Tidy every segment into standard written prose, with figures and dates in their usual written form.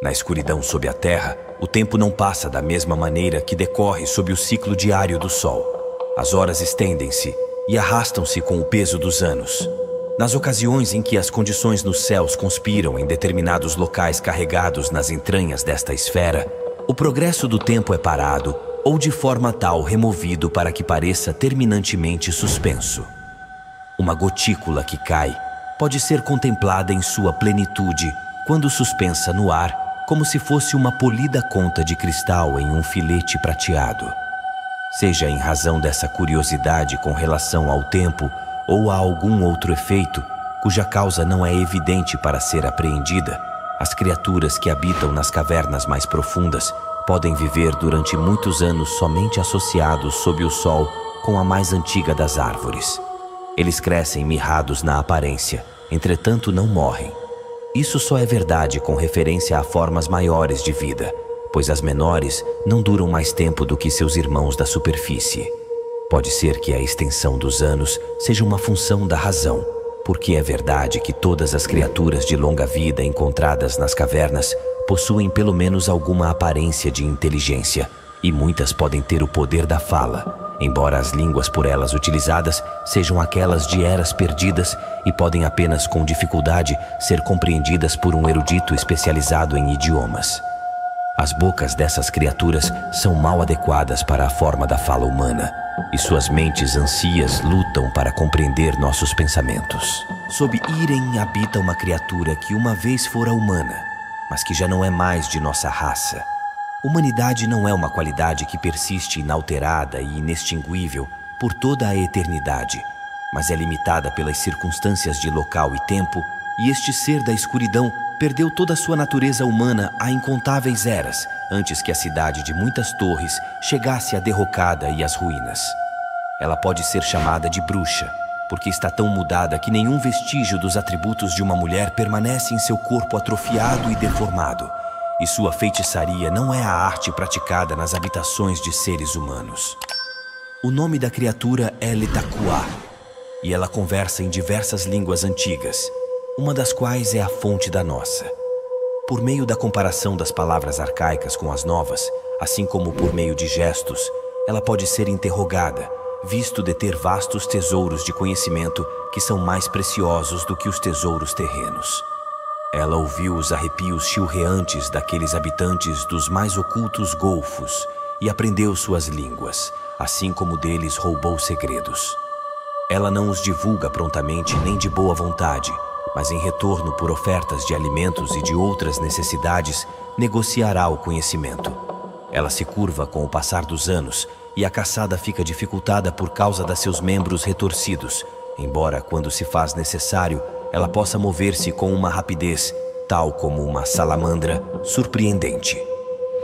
Na escuridão sob a terra, o tempo não passa da mesma maneira que decorre sob o ciclo diário do sol. As horas estendem-se e arrastam-se com o peso dos anos. Nas ocasiões em que as condições nos céus conspiram em determinados locais carregados nas entranhas desta esfera, o progresso do tempo é parado ou de forma tal removido para que pareça terminantemente suspenso. Uma gotícula que cai pode ser contemplada em sua plenitude quando suspensa no ar, como se fosse uma polida conta de cristal em um filete prateado. Seja em razão dessa curiosidade com relação ao tempo ou a algum outro efeito, cuja causa não é evidente para ser apreendida, as criaturas que habitam nas cavernas mais profundas podem viver durante muitos anos somente associados sob o sol com a mais antiga das árvores. Eles crescem mirrados na aparência, entretanto não morrem. Isso só é verdade com referência a formas maiores de vida, pois as menores não duram mais tempo do que seus irmãos da superfície. Pode ser que a extensão dos anos seja uma função da razão, porque é verdade que todas as criaturas de longa vida encontradas nas cavernas possuem pelo menos alguma aparência de inteligência, e muitas podem ter o poder da fala, embora as línguas por elas utilizadas sejam aquelas de eras perdidas e podem apenas com dificuldade ser compreendidas por um erudito especializado em idiomas. As bocas dessas criaturas são mal adequadas para a forma da fala humana, e suas mentes ansias lutam para compreender nossos pensamentos. Sob Irem habita uma criatura que uma vez fora humana, mas que já não é mais de nossa raça. Humanidade não é uma qualidade que persiste inalterada e inextinguível por toda a eternidade, mas é limitada pelas circunstâncias de local e tempo, e este ser da escuridão perdeu toda a sua natureza humana há incontáveis eras, antes que a cidade de muitas torres chegasse à derrocada e às ruínas. Ela pode ser chamada de bruxa, porque está tão mudada que nenhum vestígio dos atributos de uma mulher permanece em seu corpo atrofiado e deformado, e sua feitiçaria não é a arte praticada nas habitações de seres humanos. O nome da criatura é Letacuá, e ela conversa em diversas línguas antigas, uma das quais é a fonte da nossa. Por meio da comparação das palavras arcaicas com as novas, assim como por meio de gestos, ela pode ser interrogada, visto deter vastos tesouros de conhecimento que são mais preciosos do que os tesouros terrenos. Ela ouviu os arrepios chilreantes daqueles habitantes dos mais ocultos golfos e aprendeu suas línguas, assim como deles roubou segredos. Ela não os divulga prontamente nem de boa vontade, mas em retorno por ofertas de alimentos e de outras necessidades, negociará o conhecimento. Ela se curva com o passar dos anos e a caçada fica dificultada por causa de seus membros retorcidos, embora, quando se faz necessário, ela possa mover-se com uma rapidez, tal como uma salamandra, surpreendente.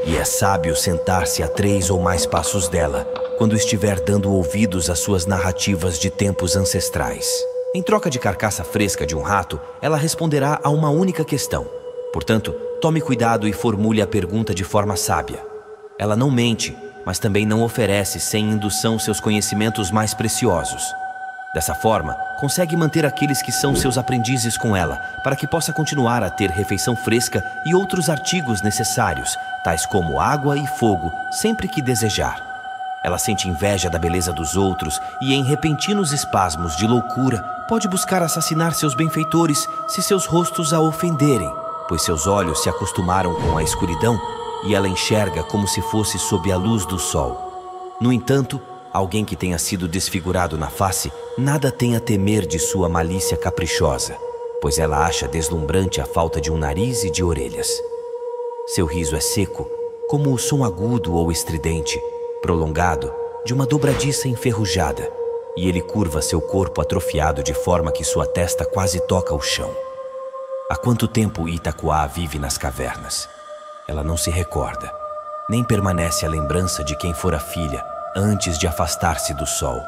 E é sábio sentar-se a 3 ou mais passos dela, quando estiver dando ouvidos às suas narrativas de tempos ancestrais. Em troca de carcaça fresca de um rato, ela responderá a uma única questão. Portanto, tome cuidado e formule a pergunta de forma sábia. Ela não mente, mas também não oferece sem indução seus conhecimentos mais preciosos. Dessa forma, consegue manter aqueles que são seus aprendizes com ela, para que possa continuar a ter refeição fresca e outros artigos necessários, tais como água e fogo, sempre que desejar. Ela sente inveja da beleza dos outros e, em repentinos espasmos de loucura, pode buscar assassinar seus benfeitores se seus rostos a ofenderem, pois seus olhos se acostumaram com a escuridão e ela enxerga como se fosse sob a luz do sol. No entanto, alguém que tenha sido desfigurado na face nada tem a temer de sua malícia caprichosa, pois ela acha deslumbrante a falta de um nariz e de orelhas. Seu riso é seco, como o som agudo ou estridente, prolongado, de uma dobradiça enferrujada, e ele curva seu corpo atrofiado de forma que sua testa quase toca o chão. Há quanto tempo Itacuá vive nas cavernas? Ela não se recorda, nem permanece a lembrança de quem fora filha antes de afastar-se do sol.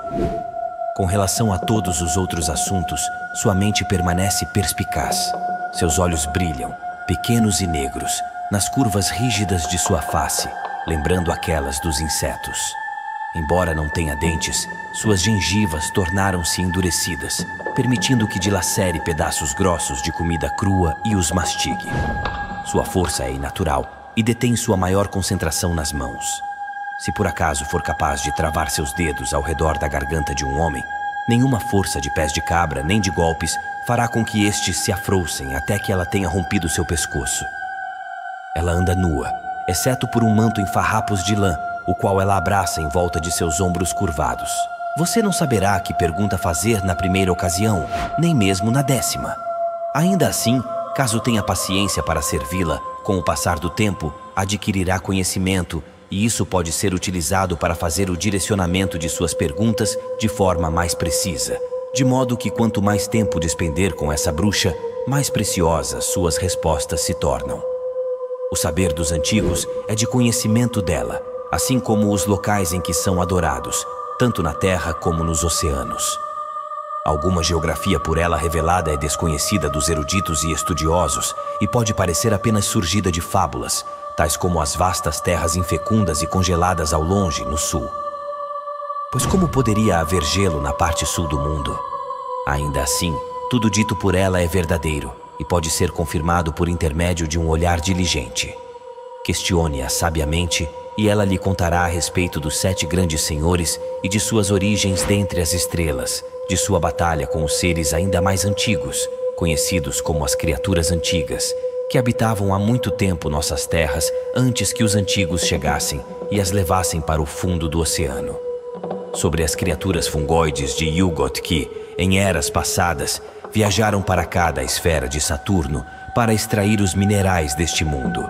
Com relação a todos os outros assuntos, sua mente permanece perspicaz. Seus olhos brilham, pequenos e negros, nas curvas rígidas de sua face, lembrando aquelas dos insetos. Embora não tenha dentes, suas gengivas tornaram-se endurecidas, permitindo que dilacere pedaços grossos de comida crua e os mastigue. Sua força é inatural e detém sua maior concentração nas mãos. Se por acaso for capaz de travar seus dedos ao redor da garganta de um homem, nenhuma força de pés de cabra nem de golpes fará com que estes se afrouxem até que ela tenha rompido seu pescoço. Ela anda nua, exceto por um manto em farrapos de lã, o qual ela abraça em volta de seus ombros curvados. Você não saberá que pergunta fazer na primeira ocasião, nem mesmo na 10ª. Ainda assim, caso tenha paciência para servi-la, com o passar do tempo, adquirirá conhecimento, e isso pode ser utilizado para fazer o direcionamento de suas perguntas de forma mais precisa. De modo que quanto mais tempo despender com essa bruxa, mais preciosas suas respostas se tornam. O saber dos antigos é de conhecimento dela, assim como os locais em que são adorados, tanto na terra como nos oceanos. Alguma geografia por ela revelada é desconhecida dos eruditos e estudiosos e pode parecer apenas surgida de fábulas, tais como as vastas terras infecundas e congeladas ao longe, no sul. Pois como poderia haver gelo na parte sul do mundo? Ainda assim, tudo dito por ela é verdadeiro e pode ser confirmado por intermédio de um olhar diligente. Questione-a sabiamente e ela lhe contará a respeito dos 7 grandes senhores e de suas origens dentre as estrelas, de sua batalha com os seres ainda mais antigos, conhecidos como as criaturas antigas, que habitavam há muito tempo nossas terras antes que os antigos chegassem e as levassem para o fundo do oceano. Sobre as criaturas fungoides de Yugoth que, em eras passadas, viajaram para cá da esfera de Saturno para extrair os minerais deste mundo.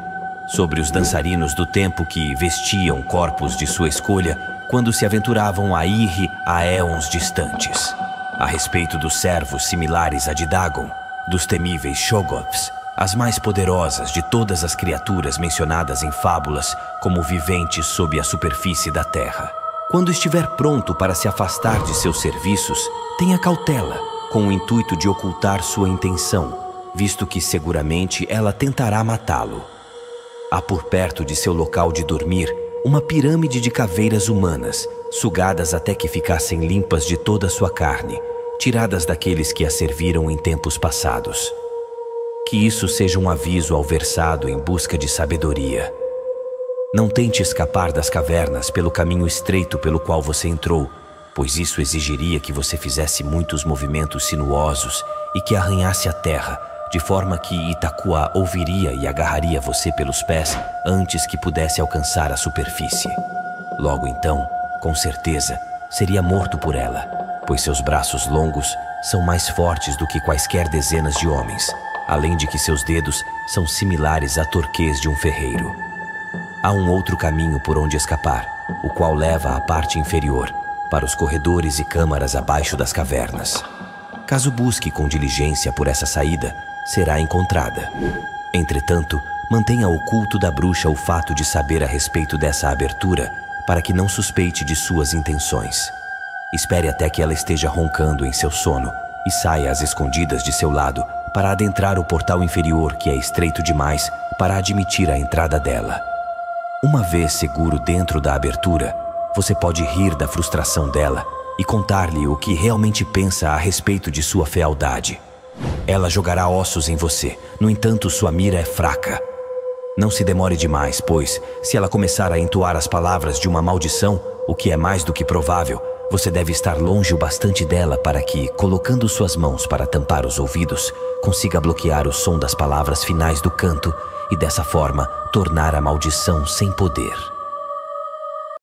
Sobre os dançarinos do tempo que vestiam corpos de sua escolha quando se aventuravam a ir a éons distantes. A respeito dos servos similares a de Dagon, dos temíveis Shoggoths, as mais poderosas de todas as criaturas mencionadas em fábulas como viventes sob a superfície da terra. Quando estiver pronto para se afastar de seus serviços, tenha cautela, com o intuito de ocultar sua intenção, visto que seguramente ela tentará matá-lo. Há por perto de seu local de dormir uma pirâmide de caveiras humanas, sugadas até que ficassem limpas de toda a sua carne, tiradas daqueles que a serviram em tempos passados. Que isso seja um aviso ao versado em busca de sabedoria. Não tente escapar das cavernas pelo caminho estreito pelo qual você entrou, pois isso exigiria que você fizesse muitos movimentos sinuosos e que arranhasse a terra, de forma que Itakuá ouviria e agarraria você pelos pés antes que pudesse alcançar a superfície. Logo então, com certeza, seria morto por ela, pois seus braços longos são mais fortes do que quaisquer dezenas de homens, além de que seus dedos são similares a torquês de um ferreiro. Há um outro caminho por onde escapar, o qual leva à parte inferior, para os corredores e câmaras abaixo das cavernas. Caso busque com diligência por essa saída, será encontrada. Entretanto, mantenha oculto da bruxa o fato de saber a respeito dessa abertura, para que não suspeite de suas intenções. Espere até que ela esteja roncando em seu sono e saia às escondidas de seu lado para adentrar o portal inferior, que é estreito demais para admitir a entrada dela. Uma vez seguro dentro da abertura, você pode rir da frustração dela e contar-lhe o que realmente pensa a respeito de sua fealdade. Ela jogará ossos em você, no entanto sua mira é fraca. Não se demore demais, pois, se ela começar a entoar as palavras de uma maldição, o que é mais do que provável, você deve estar longe o bastante dela para que, colocando suas mãos para tampar os ouvidos, consiga bloquear o som das palavras finais do canto e, dessa forma, tornar a maldição sem poder.